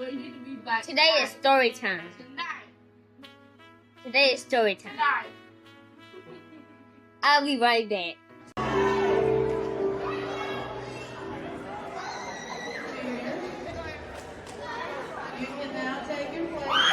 Today is story time. Today is story time. I'll be right back. You can now take your place.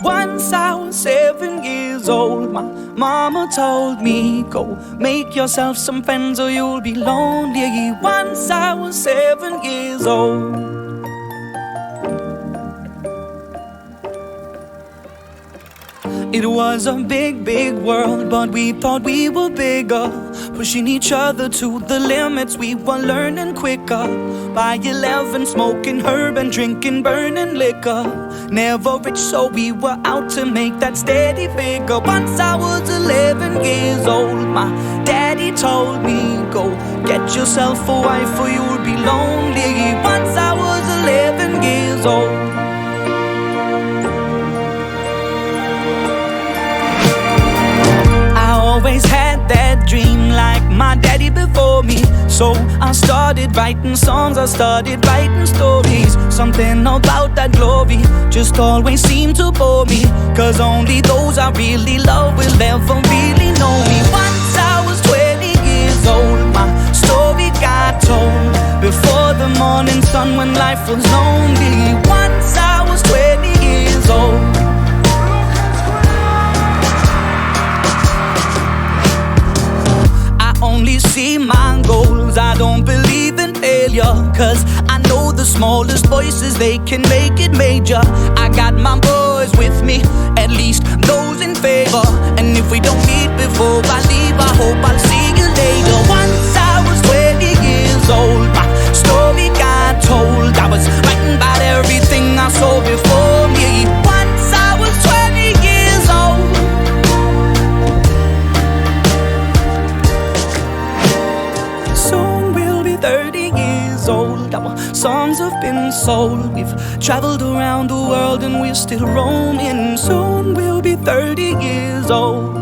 Once I was 7 years old, my mama told me, go make yourself some friends or you'll be lonely. Once I was 7 years old. It was a big, big world, but we thought we were bigger, pushing each other to the limits. We were learning quicker. By 11, smoking herb and drinking burning liquor. Never rich, so we were out to make that steady figure. Once I was 11 years old, my daddy told me, go get yourself a wife or you'll be lonely. Once I was 11 years old. Always had that dream like my daddy before me. So I started writing songs, I started writing stories. Something about that glory just always seemed to bore me, cause only those I really love will ever really know me. Once I was 20 years old, my story got told before the morning sun when life was lonely. Once I was 20 years old. Only see my goals, I don't believe in failure, cause I know the smallest voices, they can make it major. I got my boys with me, at least those in favor. And if we don't meet before I leave, I hope I'll see you later. Once I was 20 years old, my story got told. I was writing about everything I saw before me. Once I was 20 years old. Soon we'll be 30 years old. Our songs have been sold. We've traveled around the world and we're still roaming. Soon we'll be 30 years old.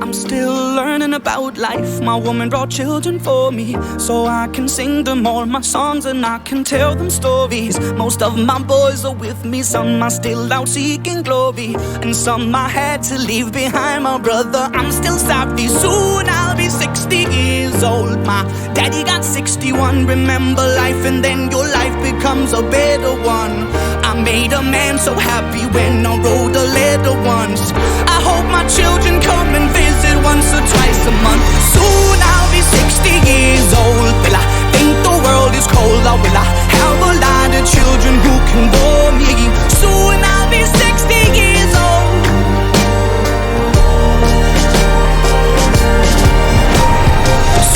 I'm still learning about life. My woman brought children for me, so I can sing them all my songs and I can tell them stories. Most of my boys are with me, some are still out seeking glory, and some I had to leave behind. My brother, I'm still sorry. Soon I'll be 60 years old. My daddy got 61. Remember life and then your life becomes a better one. I made a man so happy when I wrote a letter once. I hope my children come and visit once or twice a month. Soon I'll be 60 years old. Will I think the world is cold, or will I have a lot of children who can bore me? Soon I'll be 60 years old.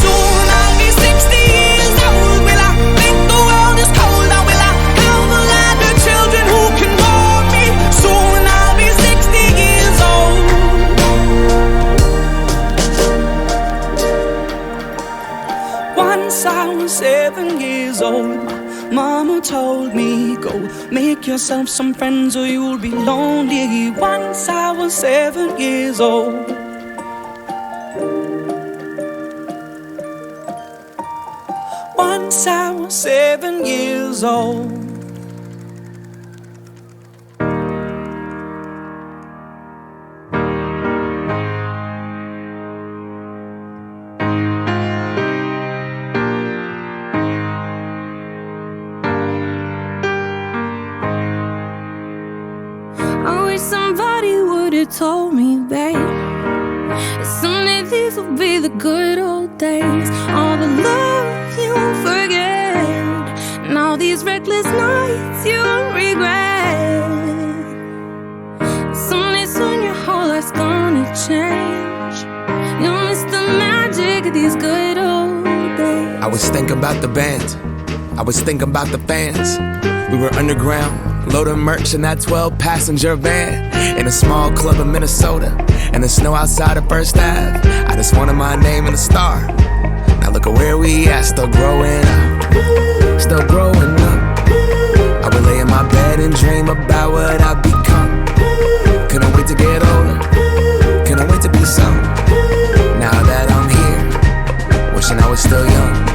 Soon I'll be 60 years old. Will I think the world is cold, or will I have a lot of children who can bore me? Soon I'll be 60 years old. Once I was 7 years old, my mama told me, go make yourself some friends or you'll be lonely. Once I was 7 years old. Once I was 7 years old. I wish somebody would've told me, babe, someday these will be the good old days. All the love you won't forget, and all these reckless nights you won't regret. Someday soon your whole life's gonna gonna change. You'll miss the magic of these good old days. I was thinking about the band, I was thinking about the fans. We were underground, loading merch in that 12-passenger van, in a small club in Minnesota, and the snow outside of First Ave. I just wanted my name and a star. Now look at where we at, still growing up, still growing up. I would lay in my bed and dream about what I'd become. Couldn't wait to get older, couldn't wait to be some. Now that I'm here, wishing I was still young.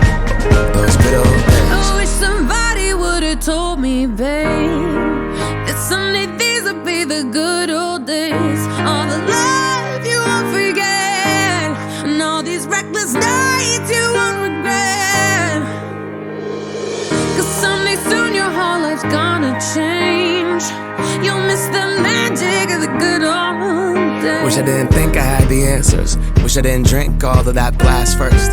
Those good old days. I wish somebody would've told me, babe, that someday these would be the good old days. All the love you won't forget, and all these reckless nights you won't regret. Cause someday soon your whole life's gonna change. You'll miss the magic of the good old days. Wish I didn't think I had the answers. Wish I didn't drink all of that blast first.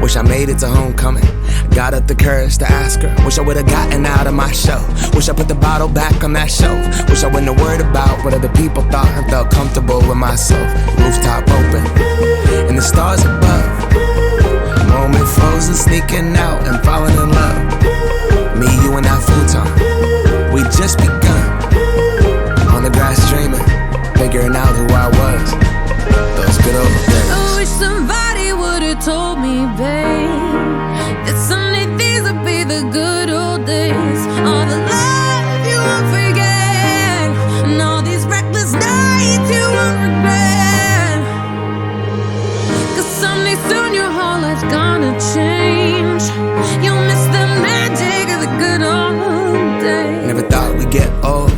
Wish I made it to homecoming, got up the courage to ask her. Wish I would've gotten out of my shell. Wish I put the bottle back on that shelf. Wish I wouldn't have worried about what other people thought and felt comfortable with myself. Rooftop open, and the stars above. Moment frozen, sneaking out and falling in love. Me, you, and that futon, we just begun. On the grass dreaming, figuring out who I was. Those good old days. I wish somebody would've told me, babe, that someday these would be the good old days. All the love you won't forget, and all these reckless nights you won't regret. Cause someday soon your whole life's gonna change. You'll miss the magic of the good old days. Never thought we'd get old.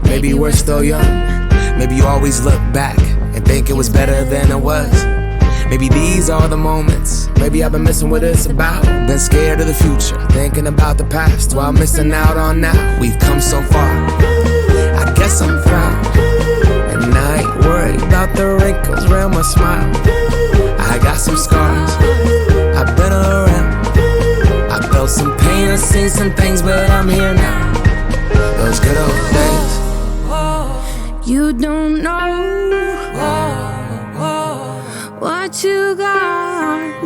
Maybe we're still young. Maybe you always look back and think it was better than it was. Maybe these are the moments. Maybe I've been missing what it's about. Been scared of the future, thinking about the past while missing out on now. We've come so far, I guess I'm proud. And I ain't worried about the wrinkles around my smile. I got some scars, I've been around. I felt some pain, I've seen some things, but I'm here now. Those good old days. You don't know what you got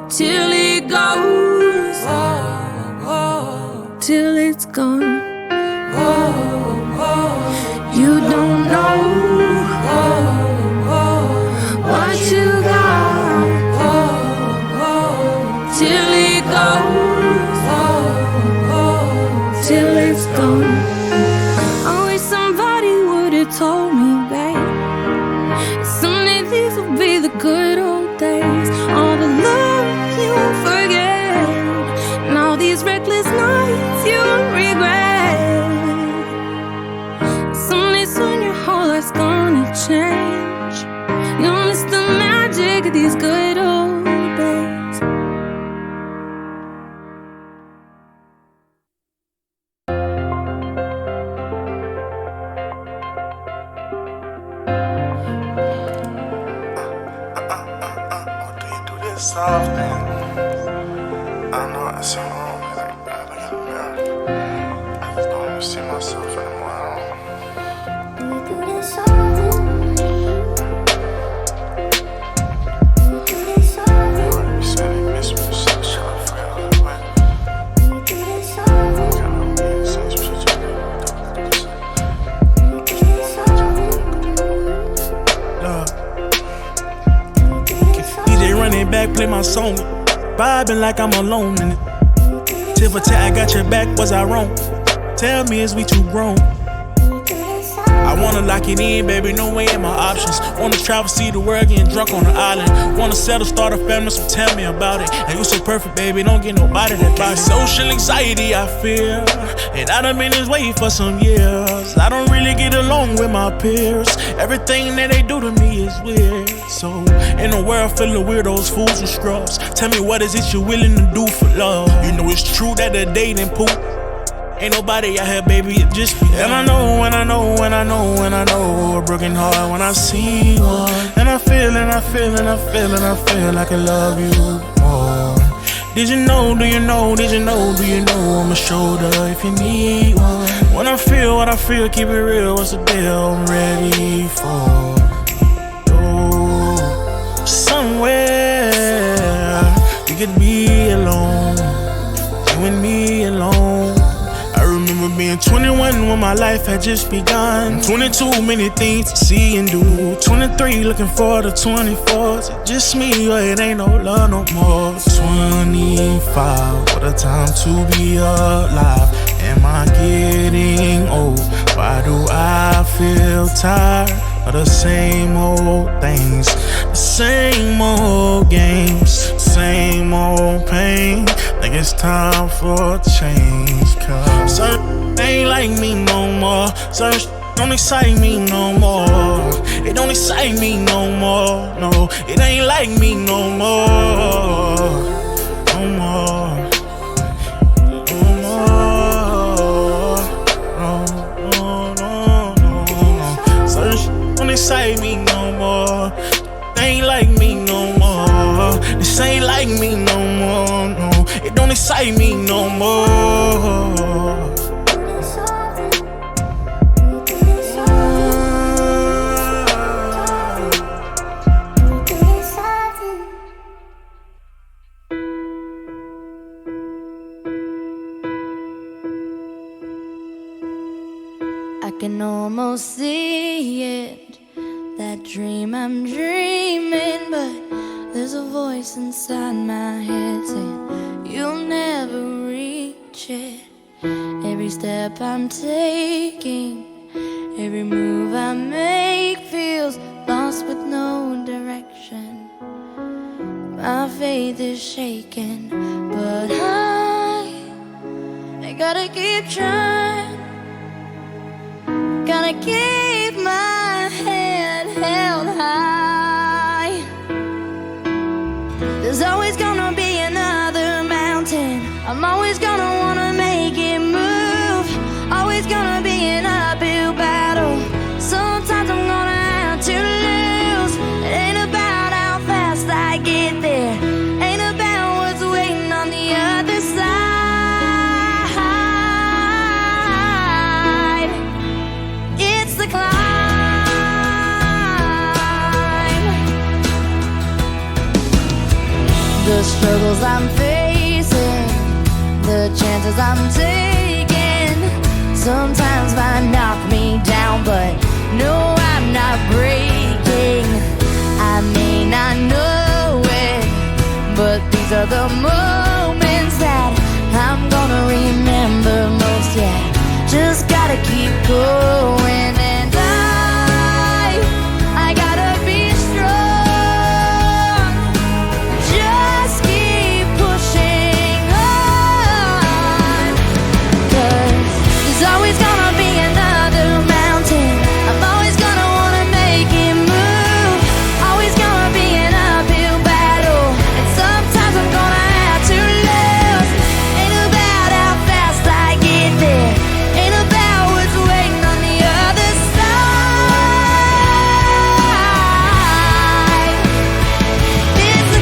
till it goes, till it's gone. You don't know what you got till it goes, till it's gone. I wish somebody would've told me, babe, someday these will be the good old days. All the love you won't forget, and all these reckless nights you won't regret. Someday soon your whole life's gonna change. You'll miss the magic of these good old days. Soft and I know it's wrong, like bad, like a mirror. I just don't even see myself anymore. You said you miss me, so I forgot all the way. I don't mean to say some shit you DJ running back, play my song. Vibing like I'm alone in it. Tit for tat, I got your back, was I wrong? Tell me, is we too grown? I wanna lock it in, baby, no way in my options. Wanna travel, see the world, getting drunk on the island. Wanna settle, start a family, so tell me about it. And you so perfect, baby, don't get nobody that buys it. Social anxiety I feel, and I done been this way for some years. I don't really get along with my peers. Everything that they do to me is weird. So, in a world full of weirdos, fools and scrubs, tell me what is it you're willing to do for love? You know it's true that the dating poop. Ain't nobody out here, baby, it just be. And I know, and I know, and I know, and I know a broken heart when I see one. And I feel, and I feel, and I feel, and I feel like I love you more. Did you know, do you know, did you know, do you know I'm a shoulder if you need one? When I feel what I feel, keep it real, what's the deal? I'm ready for could be alone, you and me alone. I remember being 21 when my life had just begun. 22, many things to see and do. 23, looking forward to 24. Is it just me or it ain't no love no more? 25, what a time to be alive. Am I getting old? Why do I feel tired of the same old things? The same old games, same old pain. Think it's time for change, cause certain ain't like me no more. Certain don't excite me no more. It don't excite me no more. No, it ain't like me no more. No more. No more. No. Certain don't excite me no more. Ain't like me no more. This ain't like me no more. No, it don't excite me no more. I can almost see it, that dream I'm dreaming, but there's a voice inside my head saying you'll never reach it. Every step I'm taking, every move I make feels lost with no direction. My faith is shaken, but I gotta keep trying. Gotta keep my head held high. There's always gonna be another mountain. I'm always gonna wanna make it move. Always gonna be an uphill battle. Sometimes I'm gonna have to lose. It ain't about how fast I get there. Ain't about what's waiting on the other side. It's the climb. The struggles I'm facing, the chances I'm taking, sometimes might knock me down, but no, I'm not breaking. I may not know it, but these are the moments that I'm gonna remember most. Yeah, just gotta keep going, and I gotta be strong. Just keep pushing on, 'cause there's always gonna be another mountain. I'm always gonna wanna make it move. Always gonna be an uphill battle, and sometimes I'm gonna have to lose. Ain't about how fast I get there. Ain't about what's waiting on the other side. It's a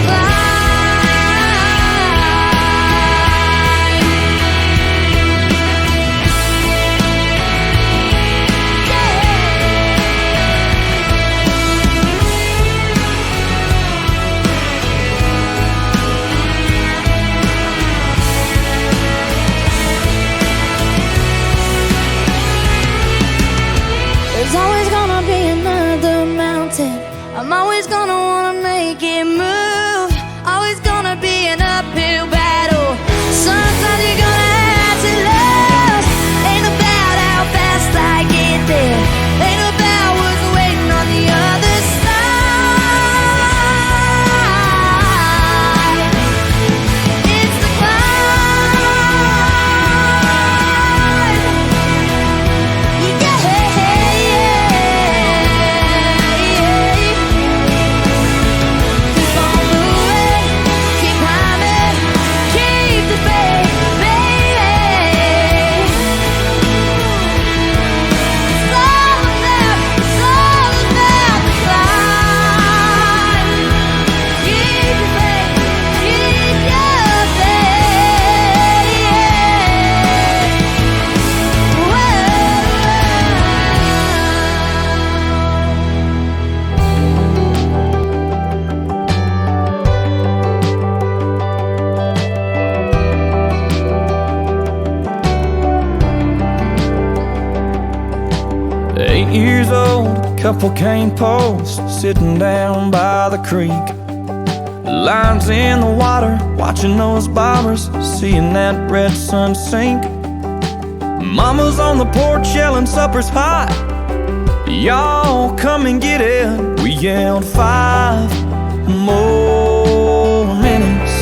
There's always gonna be another mountain. I'm always gonna wanna make it move. Always gonna be an uphill battle. Sometimes you're gonna have to lose. Ain't about how fast I get there. Ain't about what's waiting on the other side. It's the climb. Yeah. couple cane posts sitting down by the creek. Lines in the water, watching those bobbers, seeing that red sun sink. Mama's on the porch yelling supper's hot. Y'all come and get it. We yelled 5 more minutes.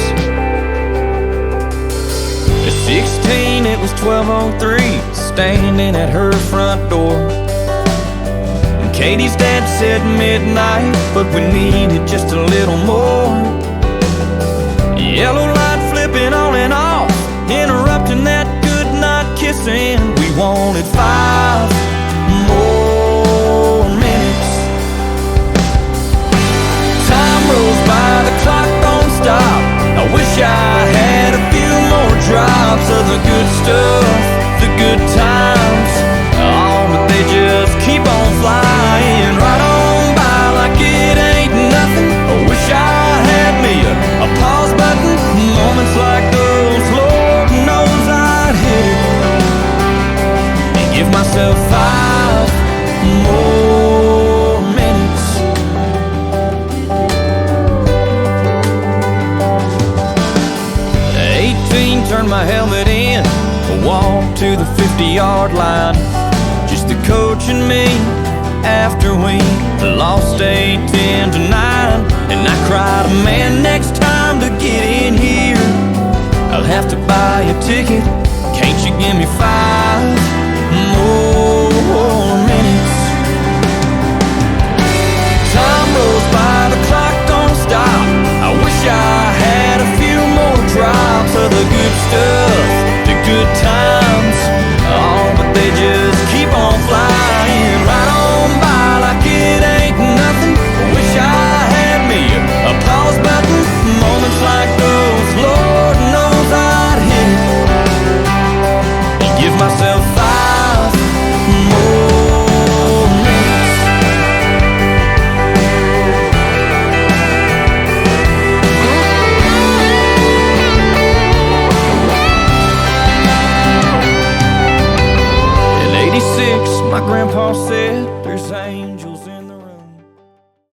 At 16 it was 12:03, standing at her front door. And Katie's dad said midnight, but we needed just a little more. Yellow light flipping on and off, interrupting that goodnight kissing. We wanted 5 more minutes. Time rolls by, the clock don't stop. I wish I had a few more drops of the good stuff, the good times. Oh, but they just keep on flying right on by like it ain't nothing. I wish I had me a pause button. Moments like those, Lord knows I'd hit it and give myself 5 more minutes. 18, turned my helmet in, walked to the 50-yard line. Just the coach and me after we lost 8-10-9. And I cried, man, next time to get in here I'll have to buy a ticket